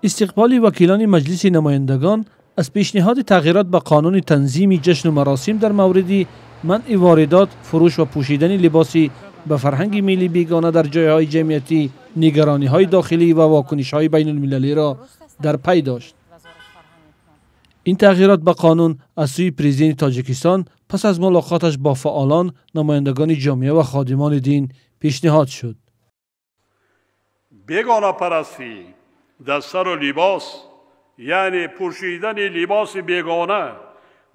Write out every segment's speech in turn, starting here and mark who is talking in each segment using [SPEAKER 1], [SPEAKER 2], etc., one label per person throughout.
[SPEAKER 1] استقبال وکیلان مجلس نمایندگان از پیشنهاد تغییرات به قانون تنظیم جشن و مراسم در مورد منع واردات، فروش و پوشیدن لباسی به فرهنگ ملی بیگانه در جایهای جمعیتی نگرانی‌های داخلی و واکنش‌های بین المللی را در پی داشت. این تغییرات به قانون از سوی پرزیدنت تاجیکستان پس از ملاقاتش با فعالان، نمایندگان جامعه و خادمان دین پیشنهاد شد.
[SPEAKER 2] بیگانه پرستی در سر و لباس، یعنی پوشیدن لباس بیگانه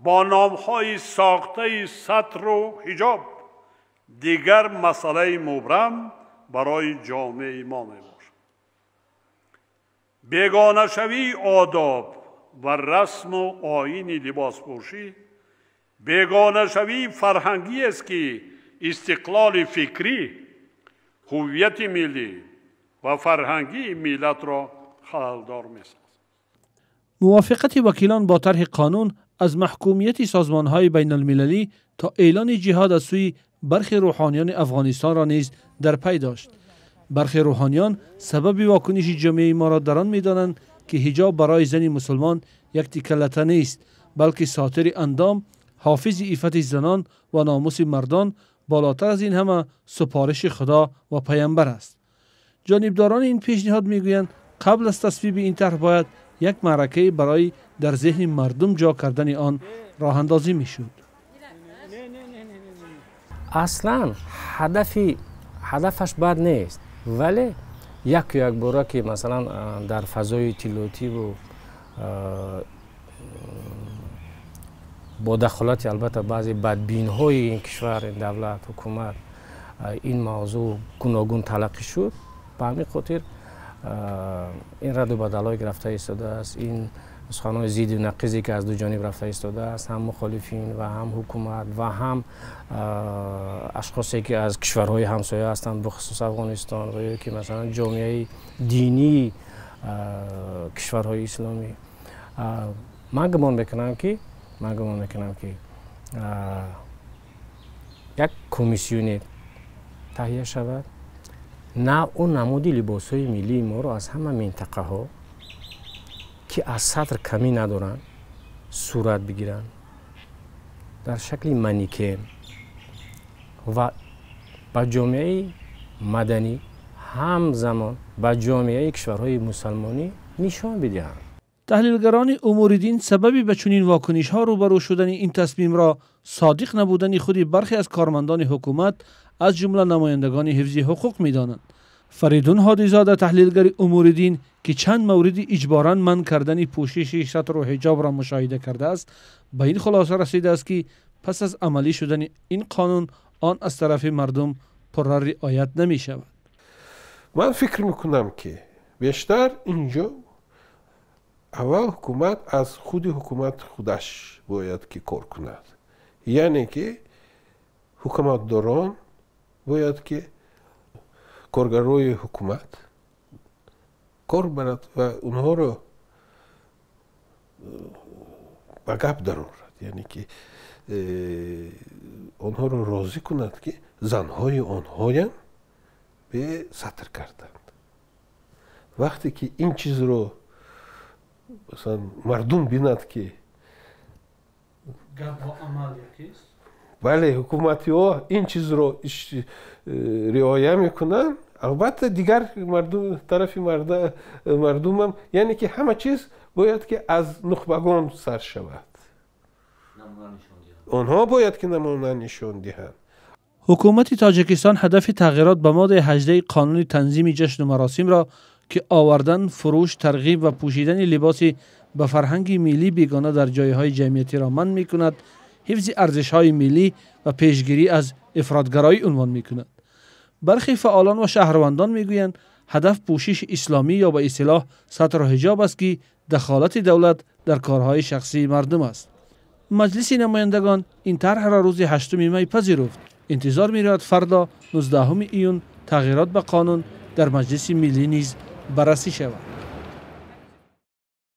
[SPEAKER 2] با نامهای ساخته سطر و حجاب دیگر مسئله مبرم برای جامعه ما میباشد. بیگانه شوی آداب و رسم و آیین لباس پوشی بیگانه شوی فرهنگی است که استقلال فکری، هویت ملی و فرهنگی ملت را خللدار می‌سازد.
[SPEAKER 1] موافقت وکیلان با طرح قانون از محکومیت سازمان‌های بین المللی تا اعلان جهاد از سوی برخی روحانیان افغانستان را نیز در پی داشت. برخی روحانیان سبب واکنش جامعه ما را در آن می‌دانند که حجاب برای زن مسلمان یک تکه لته نیست، بلکه ساتر اندام، حافظ عفت زنان و ناموس مردان، بالاتر از این همه سپارش خدا و پیامبر است. جانبداران این پیشنهاد میگویند قبل از تصویب این طرح باید یک معرکه برای در ذهن مردم جا کردن آن راه اندازی میشد.
[SPEAKER 3] اصلا هدفش بد نیست، ولی یک باره که مثلا در فضای تلویزیونی و با دخالت البته بعضی بدبین های این کشور، این دولت، حکومت این موضوع گوناگون تلقی شد، به همین خاطر این رد و بدل‌های گرفته ایستاده است. این سخنان ضد و نقیضی که از دو جانب رفته ایستاده است، هم مخالفین و هم حکومت و هم اشخاصی که از کشورهای همسایه هستند، بخصوص افغانستان و یا که مثلا جامعه دینی کشورهای اسلامی. من گمان میکنم که یک کمیسیون تهیه شود، نه اون نمود لباس‌های ملی ما رو از همه منطقه ها که از سطر کمی ندارن صورت بگیرن در شکل منیکن و با جامعه مدنی همزمان با جامعه کشورهای مسلمانی نشان بدهند.
[SPEAKER 1] تحلیلگران امور دین سببی به چنین واکنش‌ها روبرو شدن این تصمیم را صادق نبودن خود برخی از کارمندان حکومت از جمله نمایندگان حفظ حقوق می‌دانند. فریدون هادیزاده تحلیلگر امور دین که چند مورد اجباراً منع کردن پوشش سطر و حجاب را مشاهده کرده است، به این خلاصه رسیده است که پس از عملی شدن این قانون آن از طرف مردم پر رعایت نمی شود.
[SPEAKER 4] من فکر میکنم که بیشتر اینجا اول حکومت از خود حکومت خودش باید که کار کند، یعنی که حکومت داران باید که کارگرای حکومت کار برد و اونها رو به گپ درآورد، یعنی که اونها رو راضی کند که زنهای آنها هم به سطر کردند. وقتی که این چیز رو مثلا مردم بیند که
[SPEAKER 1] گپ و عمل یکیست،
[SPEAKER 4] بله حکومتی ها این چیز رو رعایت میکنن، البته دیگر مردم طرف مردم هم، یعنی که همه چیز باید که از نخبگان سر شود، آنها باید که نمونه نشان دهند.
[SPEAKER 1] حکومت تاجیکستان هدف تغییرات به ماده 18 قانون تنظیم جشن و مراسم را که آوردن، فروش، ترغیب و پوشیدن لباسی به فرهنگ ملی بیگانه در جایهای جمعیتی را منع می‌کند، حفظ ارزش‌های ملی و پیشگیری از افراطگرایی عنوان می‌کند. برخی فعالان و شهروندان می‌گویند هدف پوشش اسلامی یا به اصطلاح ستر و حجاب است که دخالت دولت در کارهای شخصی مردم است. مجلس نمایندگان این طرح را روز 8 می پذیرفت. انتظار می‌رود فردا 19 ایون تغییرات به قانون در مجلس ملی نیز بررسی شود.